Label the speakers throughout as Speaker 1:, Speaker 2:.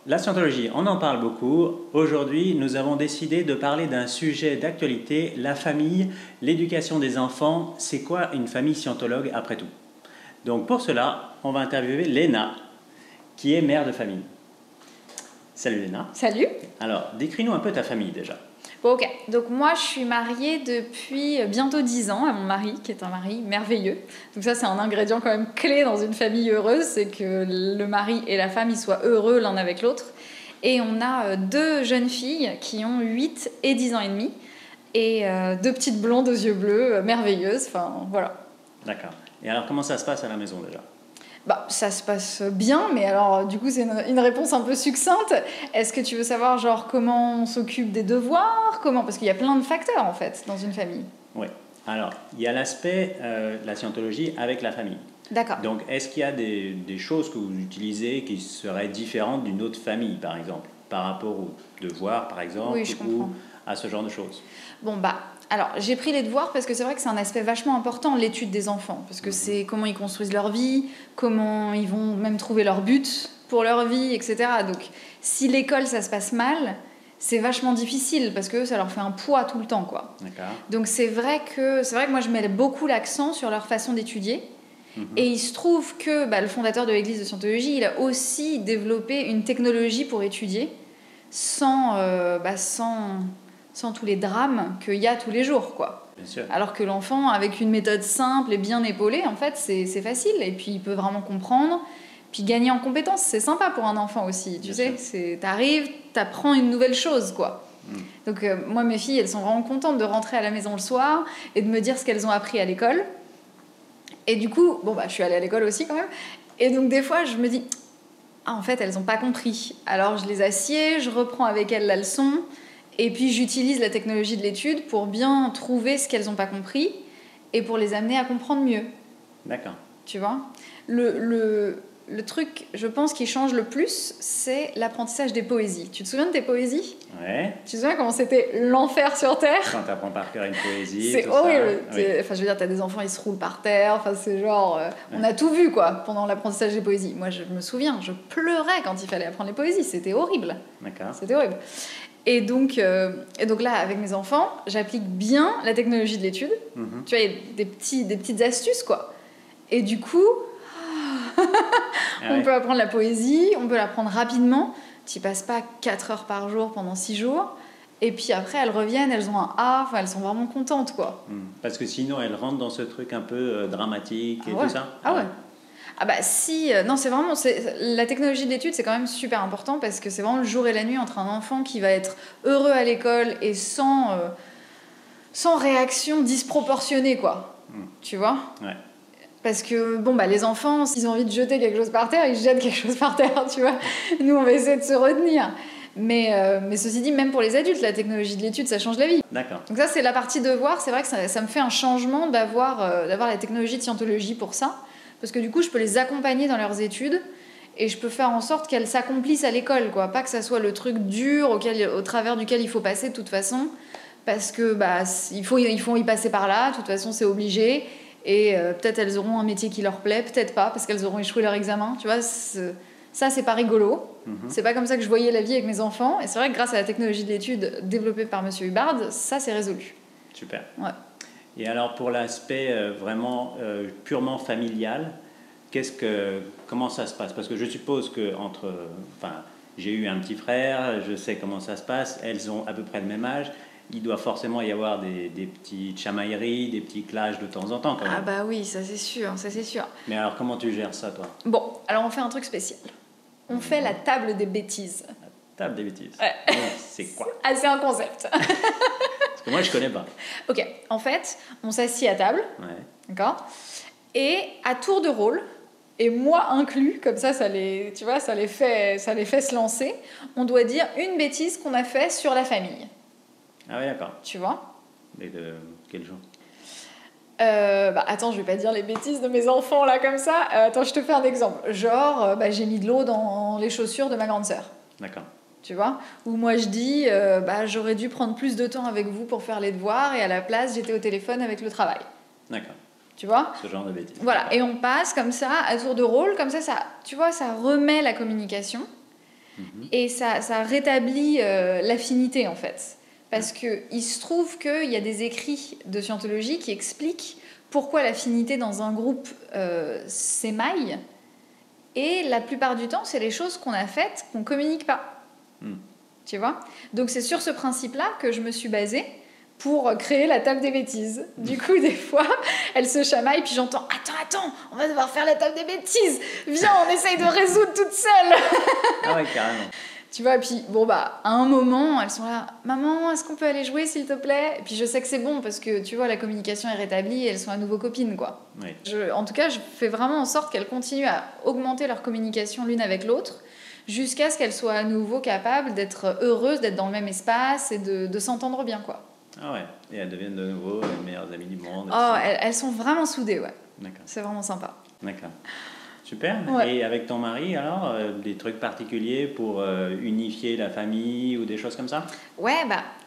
Speaker 1: la scientologie, on en parle beaucoup. Aujourd'hui, nous avons décidé de parler d'un sujet d'actualité, la famille, l'éducation des enfants. C'est quoi une famille scientologue après tout? Donc pour cela, on va interviewer Léna, qui est mère de famille. Salut Léna.
Speaker 2: Salut.
Speaker 1: Alors, décris-nous un peu ta famille déjà.
Speaker 2: Bon, ok. Donc moi, je suis mariée depuis bientôt 10 ans à mon mari, qui est un mari merveilleux. Donc ça, c'est un ingrédient quand même clé dans une famille heureuse, c'est que le mari et la femme, ils soient heureux l'un avec l'autre. Et on a deux jeunes filles qui ont 8 et 10 ans et demi. Et deux petites blondes aux yeux bleus, merveilleuses. Enfin, voilà.
Speaker 1: D'accord. Et alors, comment ça se passe à la maison déjà?
Speaker 2: Bah, ça se passe bien, mais alors du coup c'est une réponse un peu succincte. Est-ce que tu veux savoir genre comment on s'occupe des devoirs, comment, parce qu'il y a plein de facteurs en fait dans une famille.
Speaker 1: Oui. Alors, il y a l'aspect de la scientologie avec la famille.
Speaker 2: D'accord.
Speaker 1: Donc, est-ce qu'il y a des choses que vous utilisez qui seraient différentes d'une autre famille, par exemple, par rapport aux devoirs, par exemple,
Speaker 2: Oui, je comprends.
Speaker 1: ou à ce genre de choses?
Speaker 2: Bon bah, alors j'ai pris les devoirs parce que c'est vrai que c'est un aspect vachement important, l'étude des enfants, parce que c'est comment ils construisent leur vie, comment ils vont même trouver leur but pour leur vie, etc. Donc si l'école ça se passe mal, c'est vachement difficile parce que ça leur fait un poids tout le temps, quoi.
Speaker 1: D'accord.
Speaker 2: Donc c'est vrai que moi je mets beaucoup l'accent sur leur façon d'étudier. Et il se trouve que le fondateur de l'église de Scientologie, il a aussi développé une technologie pour étudier sans tous les drames qu'il y a tous les jours, quoi.
Speaker 1: Bien sûr.
Speaker 2: Alors que l'enfant, avec une méthode simple et bien épaulée, en fait, c'est facile. Et puis, il peut vraiment comprendre. Puis, gagner en compétences, c'est sympa pour un enfant aussi. Tu sais, t'arrives, t'apprends une nouvelle chose, quoi. Donc, moi, mes filles, elles sont vraiment contentes de rentrer à la maison le soir et de me dire ce qu'elles ont appris à l'école. Et du coup, je suis allée à l'école aussi quand même. Et donc, des fois, je me dis, en fait, elles n'ont pas compris. Alors, je les assieds, je reprends avec elles la leçon. Et puis j'utilise la technologie de l'étude pour bien trouver ce qu'elles n'ont pas compris et pour les amener à comprendre mieux.
Speaker 1: D'accord.
Speaker 2: Tu vois ? Le truc, je pense, qui change le plus, c'est l'apprentissage des poésies. Tu te souviens de tes poésies ?
Speaker 1: Ouais.
Speaker 2: Tu te souviens comment c'était l'enfer sur Terre ?
Speaker 1: Quand tu apprends par cœur une poésie,
Speaker 2: c'est
Speaker 1: tout
Speaker 2: horrible.
Speaker 1: ça. Oui.
Speaker 2: Enfin, je veux dire, t'as des enfants, ils se roulent par terre. Enfin, c'est genre... On a tout vu, quoi, pendant l'apprentissage des poésies. Moi, je me souviens, je pleurais quand il fallait apprendre les poésies. C'était horrible.
Speaker 1: D'accord.
Speaker 2: C'était horrible. Et donc là, avec mes enfants, j'applique bien la technologie de l'étude. Tu vois, il y a des petites astuces, quoi. Et du coup, on peut apprendre la poésie, on peut l'apprendre rapidement. Tu n'y passes pas 4 heures par jour pendant 6 jours. Et puis après, elles reviennent, elles ont un A, enfin, elles sont vraiment contentes, quoi.
Speaker 1: Parce que sinon, elles rentrent dans ce truc un peu dramatique et tout ça.
Speaker 2: Ah ouais. Ah bah si, non, la technologie de l'étude, c'est quand même super important parce que c'est vraiment le jour et la nuit entre un enfant qui va être heureux à l'école et sans réaction disproportionnée, quoi. Tu vois ? Ouais. Parce que, les enfants, s'ils ont envie de jeter quelque chose par terre, ils jettent quelque chose par terre, tu vois. Nous, on va essayer de se retenir. Mais ceci dit, même pour les adultes, la technologie de l'étude, ça change la vie.
Speaker 1: D'accord.
Speaker 2: Donc ça, c'est la partie devoir. C'est vrai que ça me fait un changement d'avoir la technologie de Scientologie pour ça. Parce que du coup, je peux les accompagner dans leurs études et je peux faire en sorte qu'elles s'accomplissent à l'école, quoi. Pas que ça soit le truc dur au travers duquel il faut passer de toute façon, parce que il faut y passer par là, de toute façon c'est obligé, et peut-être elles auront un métier qui leur plaît, peut-être pas, parce qu'elles auront échoué leur examen, tu vois. Ça, c'est pas rigolo. C'est pas comme ça que je voyais la vie avec mes enfants, et c'est vrai que grâce à la technologie de l'étude développée par Monsieur Hubbard, ça c'est résolu.
Speaker 1: Super.
Speaker 2: Ouais.
Speaker 1: Et alors pour l'aspect vraiment purement familial, comment ça se passe? Parce que je suppose que j'ai eu un petit frère, je sais comment ça se passe, elles ont à peu près le même âge, il doit forcément y avoir des petites chamailleries, des petits clashs de temps en temps quand même.
Speaker 2: Ah bah oui, ça c'est sûr.
Speaker 1: Mais alors comment tu gères ça, toi?
Speaker 2: Bon, alors on fait un truc spécial. On fait la table des bêtises.
Speaker 1: La table des bêtises.
Speaker 2: Ouais.
Speaker 1: C'est quoi?
Speaker 2: Ah, c'est un concept.
Speaker 1: Parce que moi, je connais pas.
Speaker 2: Ok, en fait, on s'assied à table, d'accord? Et à tour de rôle, et moi inclus, comme ça les fait se lancer, on doit dire une bêtise qu'on a fait sur la famille.
Speaker 1: Ah oui, d'accord.
Speaker 2: Tu vois?
Speaker 1: Mais de quel genre?
Speaker 2: Attends, je vais pas dire les bêtises de mes enfants là comme ça. Attends, je te fais un exemple. Genre, j'ai mis de l'eau dans les chaussures de ma grande sœur.
Speaker 1: D'accord.
Speaker 2: Tu vois ? Ou moi je dis, j'aurais dû prendre plus de temps avec vous pour faire les devoirs et à la place j'étais au téléphone avec le travail.
Speaker 1: D'accord.
Speaker 2: Tu vois ?
Speaker 1: Ce genre de bêtises.
Speaker 2: Voilà, et on passe comme ça à tour de rôle, comme ça, tu vois, ça remet la communication. Et ça rétablit l'affinité, en fait. Parce qu'il se trouve qu'il y a des écrits de scientologie qui expliquent pourquoi l'affinité dans un groupe s'émaille. Et la plupart du temps, c'est les choses qu'on a faites qu'on ne communique pas. Tu vois ? Donc c'est sur ce principe-là que je me suis basée pour créer la table des bêtises. Du coup, des fois, elle se chamaille, puis j'entends « Attends, on va devoir faire la table des bêtises. Viens, on essaye de résoudre toute seule. »
Speaker 1: Ah ouais, carrément.
Speaker 2: Tu vois, et puis, à un moment, elles sont là « Maman, est-ce qu'on peut aller jouer, s'il te plaît ?» Et puis je sais que c'est bon, parce que, tu vois, la communication est rétablie et elles sont à nouveau copines, quoi.
Speaker 1: Oui.
Speaker 2: En tout cas, je fais vraiment en sorte qu'elles continuent à augmenter leur communication l'une avec l'autre, jusqu'à ce qu'elles soient à nouveau capables d'être heureuses, d'être dans le même espace et de s'entendre bien, quoi.
Speaker 1: Ah ouais, et elles deviennent de nouveau les meilleures amies du monde.
Speaker 2: Oh, elles sont vraiment soudées, ouais.
Speaker 1: D'accord.
Speaker 2: C'est vraiment sympa.
Speaker 1: D'accord. Super.
Speaker 2: Ouais.
Speaker 1: Et avec ton mari, alors, des trucs particuliers pour unifier la famille ou des choses comme ça ?
Speaker 2: Ouais,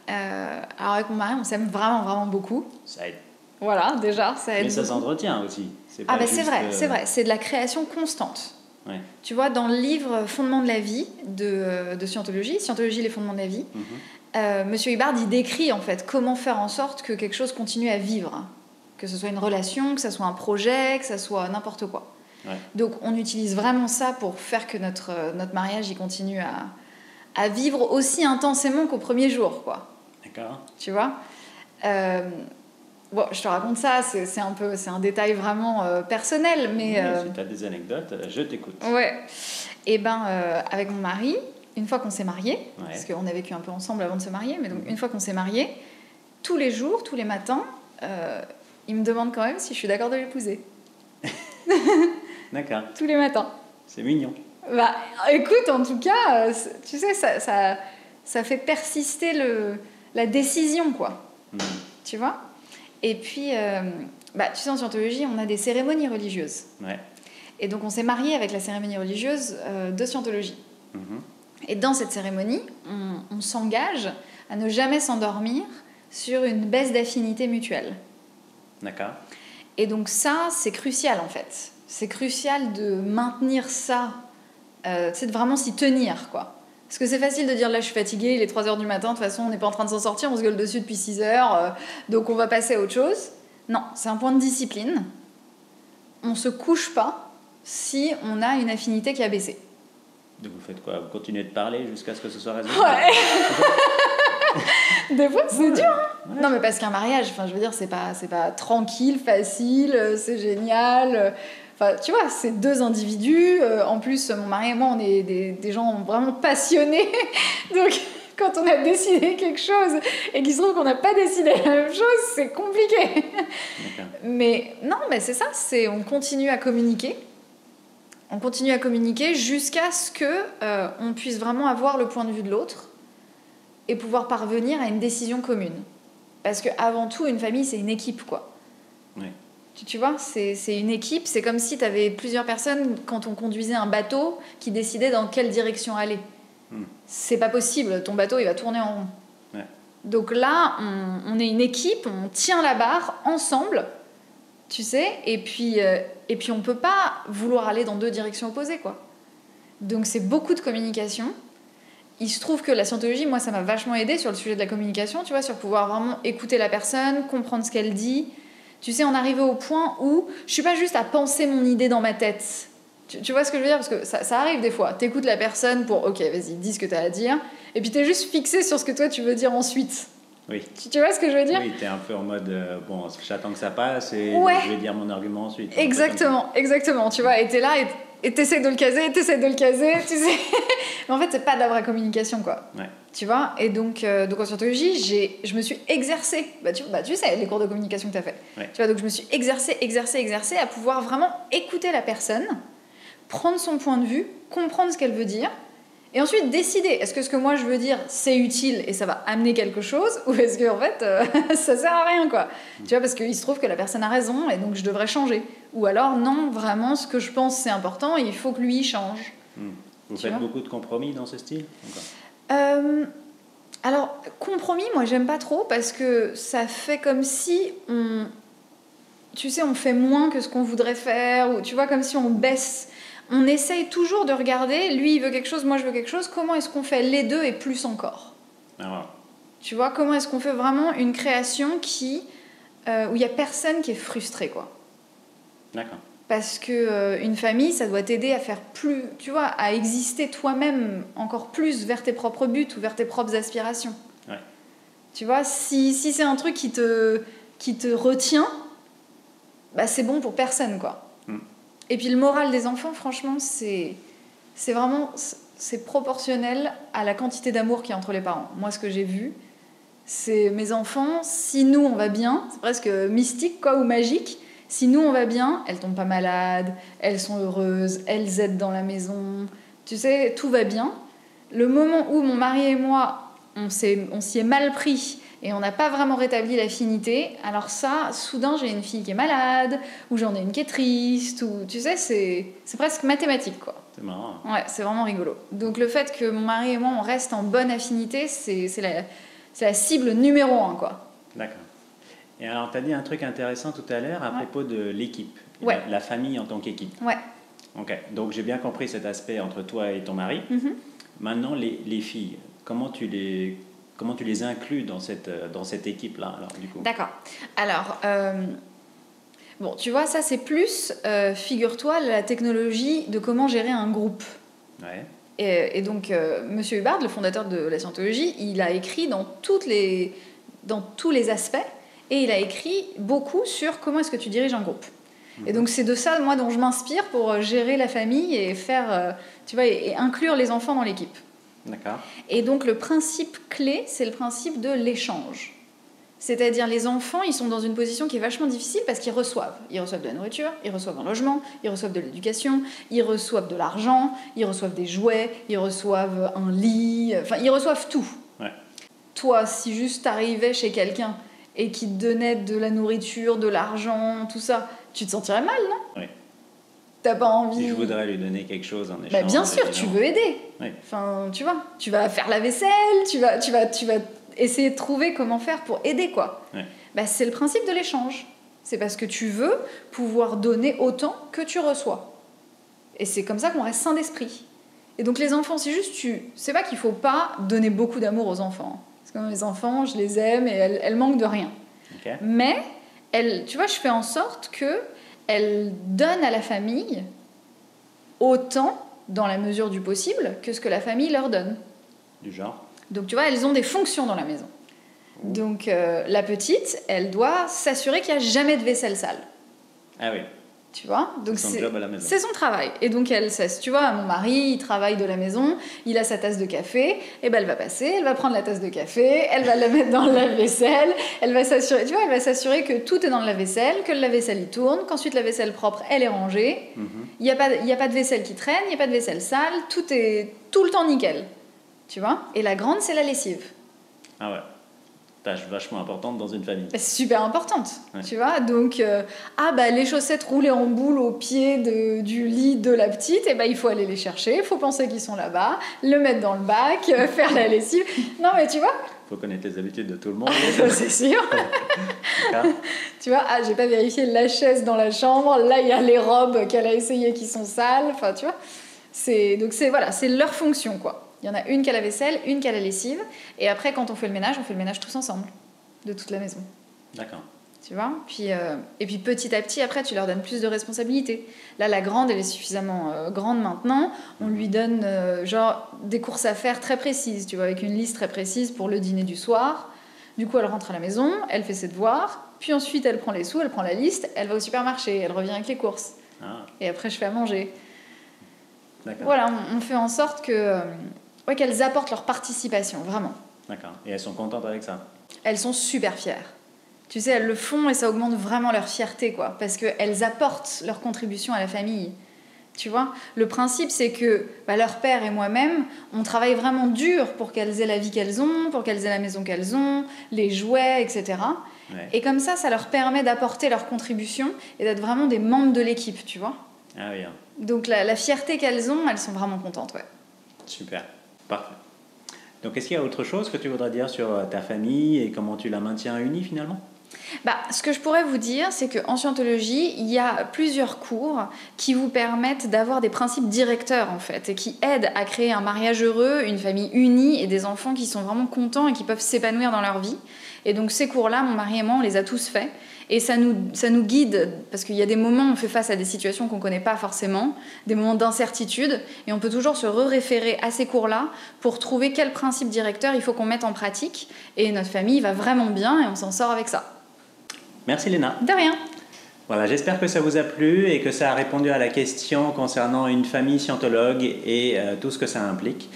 Speaker 2: alors avec mon mari, on s'aime vraiment, vraiment beaucoup.
Speaker 1: Ça aide.
Speaker 2: Voilà, déjà, ça aide
Speaker 1: Mais ça
Speaker 2: beaucoup.
Speaker 1: s'entretient aussi. C'est
Speaker 2: Ah
Speaker 1: pas
Speaker 2: c'est
Speaker 1: juste,
Speaker 2: vrai, c'est vrai. C'est de la création constante.
Speaker 1: Ouais.
Speaker 2: Tu vois, dans le livre Fondements de la vie de Scientologie, Scientologie, les fondements de la vie, Monsieur Hubbard, il décrit en fait comment faire en sorte que quelque chose continue à vivre. Que ce soit une relation, que ce soit un projet, que ce soit n'importe quoi.
Speaker 1: Ouais.
Speaker 2: Donc on utilise vraiment ça pour faire que notre mariage il continue à vivre aussi intensément qu'au premier jour, quoi.
Speaker 1: D'accord.
Speaker 2: Tu vois bon, je te raconte ça, c'est un détail vraiment personnel, mais...
Speaker 1: Si tu as des anecdotes, je t'écoute.
Speaker 2: Ouais. Et avec mon mari, une fois qu'on s'est mariés, parce qu'on a vécu un peu ensemble avant de se marier, mais donc une fois qu'on s'est mariés, tous les jours, tous les matins, il me demande quand même si je suis d'accord de l'épouser.
Speaker 1: D'accord.
Speaker 2: Tous les matins.
Speaker 1: C'est mignon.
Speaker 2: Écoute, en tout cas, tu sais, ça fait persister la décision, quoi. Tu vois ? Et puis, tu sais, en Scientologie, on a des cérémonies religieuses.
Speaker 1: Ouais.
Speaker 2: Et donc, on s'est mariés avec la cérémonie religieuse de Scientologie. Et dans cette cérémonie, on s'engage à ne jamais s'endormir sur une baisse d'affinité mutuelle.
Speaker 1: D'accord.
Speaker 2: Et donc ça, c'est crucial, en fait. C'est crucial de maintenir ça, de vraiment s'y tenir, quoi. Parce que c'est facile de dire, là, je suis fatiguée, il est 3h du matin, de toute façon, on n'est pas en train de s'en sortir, on se gueule dessus depuis 6h, donc on va passer à autre chose. Non, c'est un point de discipline. On ne se couche pas si on a une affinité qui a baissé.
Speaker 1: Donc vous faites quoi ? Vous continuez de parler jusqu'à ce que ce soit résolu ?
Speaker 2: Ouais. Des fois, c'est dur, hein. Ouais. Non, mais parce qu'un mariage, je veux dire, c'est pas tranquille, facile, c'est génial. Tu vois, c'est deux individus. En plus, mon mari et moi, on est des gens vraiment passionnés. Donc, quand on a décidé quelque chose et qu'il se trouve qu'on n'a pas décidé la même chose, c'est compliqué. Mais non, c'est ça, on continue à communiquer. On continue à communiquer jusqu'à ce qu'on puisse vraiment avoir le point de vue de l'autre et pouvoir parvenir à une décision commune. Parce qu'avant tout, une famille, c'est une équipe, quoi.
Speaker 1: Oui.
Speaker 2: Tu vois, c'est une équipe. C'est comme si tu avais plusieurs personnes, quand on conduisait un bateau, qui décidaient dans quelle direction aller. C'est pas possible. Ton bateau, il va tourner en rond.
Speaker 1: Ouais.
Speaker 2: Donc là, on est une équipe, on tient la barre ensemble, tu sais, et puis on peut pas vouloir aller dans deux directions opposées, quoi. Donc c'est beaucoup de communication. Il se trouve que la scientologie, moi, ça m'a vachement aidée sur le sujet de la communication, tu vois, sur pouvoir vraiment écouter la personne, comprendre ce qu'elle dit. Tu sais, en arriver au point où je suis pas juste à penser mon idée dans ma tête. Tu vois ce que je veux dire ? Parce que ça arrive des fois. T'écoutes la personne pour, ok, vas-y, dis ce que t'as à dire, et puis t'es juste fixé sur ce que toi, tu veux dire ensuite.
Speaker 1: Oui.
Speaker 2: Tu vois ce que je veux dire ?
Speaker 1: Oui, t'es un peu en mode, bon, j'attends que ça passe et je vais dire mon argument ensuite.
Speaker 2: Exactement, tu vois, et t'es là et t'essaies de le caser, tu sais. Mais en fait, c'est pas de la vraie communication, quoi.
Speaker 1: Ouais.
Speaker 2: Tu vois ? Et donc en scientologie, je me suis exercée. Tu sais, les cours de communication que t'as fait.
Speaker 1: Ouais.
Speaker 2: Tu vois, donc je me suis exercée à pouvoir vraiment écouter la personne, prendre son point de vue, comprendre ce qu'elle veut dire, et ensuite décider, est-ce que ce que moi je veux dire, c'est utile et ça va amener quelque chose, ou est-ce que en fait, ça sert à rien, quoi. Tu vois, parce qu'il se trouve que la personne a raison, et donc je devrais changer. Ou alors, non, vraiment, ce que je pense, c'est important, et il faut que lui, il change.
Speaker 1: Vous faites beaucoup de compromis dans ce style ?
Speaker 2: Alors, compromis, moi, j'aime pas trop, parce que ça fait comme si on fait moins que ce qu'on voudrait faire, ou tu vois, comme si on baisse on essaye toujours de regarder, lui il veut quelque chose, moi je veux quelque chose, comment est-ce qu'on fait les deux et plus encore.
Speaker 1: Ah,
Speaker 2: Tu vois, comment est-ce qu'on fait vraiment une création où il n'y a personne qui est frustré, quoi.
Speaker 1: d'accord.
Speaker 2: Parce que une famille, ça doit t'aider à faire plus, tu vois, à exister toi-même encore plus vers tes propres buts ou vers tes propres aspirations.
Speaker 1: Ouais.
Speaker 2: Tu vois, si c'est un truc qui te retient, bah c'est bon pour personne, quoi. Et puis le moral des enfants, franchement, c'est vraiment... C'est proportionnel à la quantité d'amour qu'il y a entre les parents. Moi, ce que j'ai vu, c'est mes enfants, si nous on va bien, c'est presque mystique quoi, ou magique, si nous on va bien, elles tombent pas malades, elles sont heureuses, elles aident dans la maison, tu sais, tout va bien. Le moment où mon mari et moi, on s'y est mal pris et on n'a pas vraiment rétabli l'affinité, alors ça, soudain j'ai une fille qui est malade, ou j'en ai une qui est triste, ou tu sais, c'est presque mathématique quoi.
Speaker 1: C'est marrant.
Speaker 2: Ouais, c'est vraiment rigolo. Donc le fait que mon mari et moi on reste en bonne affinité, c'est la cible numéro 1 quoi.
Speaker 1: D'accord. Et alors, tu as dit un truc intéressant tout à l'heure à propos de l'équipe,
Speaker 2: Ouais.
Speaker 1: la famille en tant qu'équipe.
Speaker 2: Ouais.
Speaker 1: Ok, donc j'ai bien compris cet aspect entre toi et ton mari. Maintenant, les filles, comment tu les inclus dans cette équipe-là, alors, du coup?
Speaker 2: D'accord. Alors, bon, tu vois, ça c'est plus, figure-toi, la technologie de comment gérer un groupe.
Speaker 1: Ouais.
Speaker 2: Et donc, Monsieur Hubbard, le fondateur de la scientologie, il a écrit dans tous les aspects, et il a écrit beaucoup sur comment est-ce que tu diriges un groupe. Et donc c'est de ça, moi, dont je m'inspire pour gérer la famille et faire, tu vois, et inclure les enfants dans l'équipe.
Speaker 1: D'accord.
Speaker 2: Et donc le principe clé, c'est le principe de l'échange. C'est-à-dire les enfants, ils sont dans une position qui est vachement difficile parce qu'ils reçoivent. Ils reçoivent de la nourriture, ils reçoivent un logement, ils reçoivent de l'éducation, ils reçoivent de l'argent, ils reçoivent des jouets, ils reçoivent un lit, enfin ils reçoivent tout.
Speaker 1: Ouais.
Speaker 2: Toi, si juste t'arrivais chez quelqu'un et qu'il te donnait de la nourriture, de l'argent, tout ça, tu te sentirais mal, non?
Speaker 1: Oui.
Speaker 2: T'as pas envie...
Speaker 1: Si je voudrais lui donner quelque chose en échange...
Speaker 2: Bah bien sûr, tu veux aider.
Speaker 1: Oui.
Speaker 2: Enfin, tu vois, tu vas faire la vaisselle, tu vas essayer de trouver comment faire pour aider, quoi.
Speaker 1: Oui.
Speaker 2: Bah, c'est le principe de l'échange. C'est parce que tu veux pouvoir donner autant que tu reçois. Et c'est comme ça qu'on reste sain d'esprit. Et donc les enfants, c'est juste c'est pas qu'il faut pas donner beaucoup d'amour aux enfants. Parce que les enfants, je les aime et elles manquent de rien.
Speaker 1: Okay.
Speaker 2: Mais, tu vois, je fais en sorte qu'elles donnent à la famille autant, dans la mesure du possible, que ce que la famille leur donne.
Speaker 1: Du genre?
Speaker 2: Donc tu vois, elles ont des fonctions dans la maison. Donc la petite, elle doit s'assurer qu'il n'y a jamais de vaisselle sale.
Speaker 1: Ah oui.
Speaker 2: Tu vois, donc
Speaker 1: c'est son job à la maison.
Speaker 2: C'est son travail. Et donc elle cesse. Tu vois, mon mari, il travaille de la maison, il a sa tasse de café, et ben elle va passer, elle va prendre la tasse de café, elle va la mettre dans le lave-vaisselle, elle va s'assurer, tu vois, elle va s'assurer que tout est dans le lave-vaisselle, que le lave-vaisselle il tourne, qu'ensuite la vaisselle propre, elle est rangée. Il n'y a pas de vaisselle qui traîne, il n'y a pas de vaisselle sale, tout est tout le temps nickel. Tu vois. Et la grande, c'est la lessive.
Speaker 1: Ah ouais. Tâche vachement importante dans une famille.
Speaker 2: C'est super importante,
Speaker 1: ouais.
Speaker 2: Tu vois. Donc, les chaussettes roulées en boule au pied du lit de la petite, et il faut aller les chercher, il faut penser qu'ils sont là-bas, le mettre dans le bac, faire la lessive. Non, mais tu vois.
Speaker 1: Il faut connaître les habitudes de tout le monde.
Speaker 2: C'est sûr. Tu vois, j'ai pas vérifié la chaise dans la chambre, là, il y a les robes qu'elle a essayées qui sont sales, enfin, tu vois. C'est leur fonction, quoi. Il y en a une qui a la vaisselle, une qui a la lessive. Et après, quand on fait le ménage tous ensemble, de toute la maison.
Speaker 1: D'accord.
Speaker 2: Tu vois. Et puis petit à petit, après, tu leur donnes plus de responsabilités. Là, la grande, elle est suffisamment grande maintenant. On lui donne des courses à faire très précises, tu vois, avec une liste très précise pour le dîner du soir. Du coup, elle rentre à la maison, elle fait ses devoirs. Puis ensuite, elle prend les sous, elle prend la liste, elle va au supermarché, elle revient avec les courses.
Speaker 1: Ah.
Speaker 2: Et après, je fais à manger.
Speaker 1: D'accord.
Speaker 2: Voilà, on fait en sorte qu'elles apportent leur participation, vraiment.
Speaker 1: D'accord. Et elles sont contentes avec ça?
Speaker 2: Elles sont super fières. Tu sais, elles le font et ça augmente vraiment leur fierté, quoi. Parce qu'elles apportent leur contribution à la famille. Tu vois, le principe, c'est que leur père et moi-même, on travaille vraiment dur pour qu'elles aient la vie qu'elles ont, pour qu'elles aient la maison qu'elles ont, les jouets, etc. Ouais. Et comme ça leur permet d'apporter leur contribution et d'être vraiment des membres de l'équipe, tu vois.
Speaker 1: Ah oui.
Speaker 2: Donc la fierté qu'elles ont, elles sont vraiment contentes, ouais.
Speaker 1: Super, parfait. Donc est-ce qu'il y a autre chose que tu voudrais dire sur ta famille et comment tu la maintiens unie finalement?
Speaker 2: Ce que je pourrais vous dire, c'est qu'en scientologie, il y a plusieurs cours qui vous permettent d'avoir des principes directeurs, en fait, et qui aident à créer un mariage heureux, une famille unie et des enfants qui sont vraiment contents et qui peuvent s'épanouir dans leur vie. Et donc ces cours-là, mon mari et moi, on les a tous faits. Et ça nous guide, parce qu'il y a des moments où on fait face à des situations qu'on ne connaît pas forcément, des moments d'incertitude, et on peut toujours se référer à ces cours-là pour trouver quel principe directeur il faut qu'on mette en pratique. Et notre famille va vraiment bien et on s'en sort avec ça.
Speaker 1: Merci Léna.
Speaker 2: De rien.
Speaker 1: Voilà, j'espère que ça vous a plu et que ça a répondu à la question concernant une famille scientologue et tout ce que ça implique.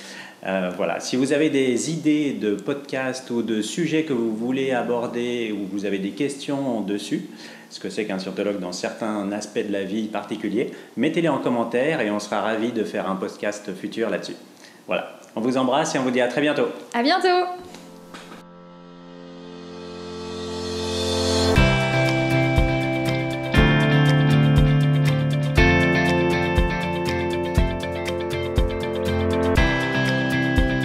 Speaker 1: Voilà, si vous avez des idées de podcasts ou de sujets que vous voulez aborder ou vous avez des questions dessus, ce que c'est qu'un scientologue dans certains aspects de la vie particuliers, mettez-les en commentaire et on sera ravis de faire un podcast futur là-dessus. Voilà, on vous embrasse et on vous dit à très bientôt.
Speaker 2: À bientôt.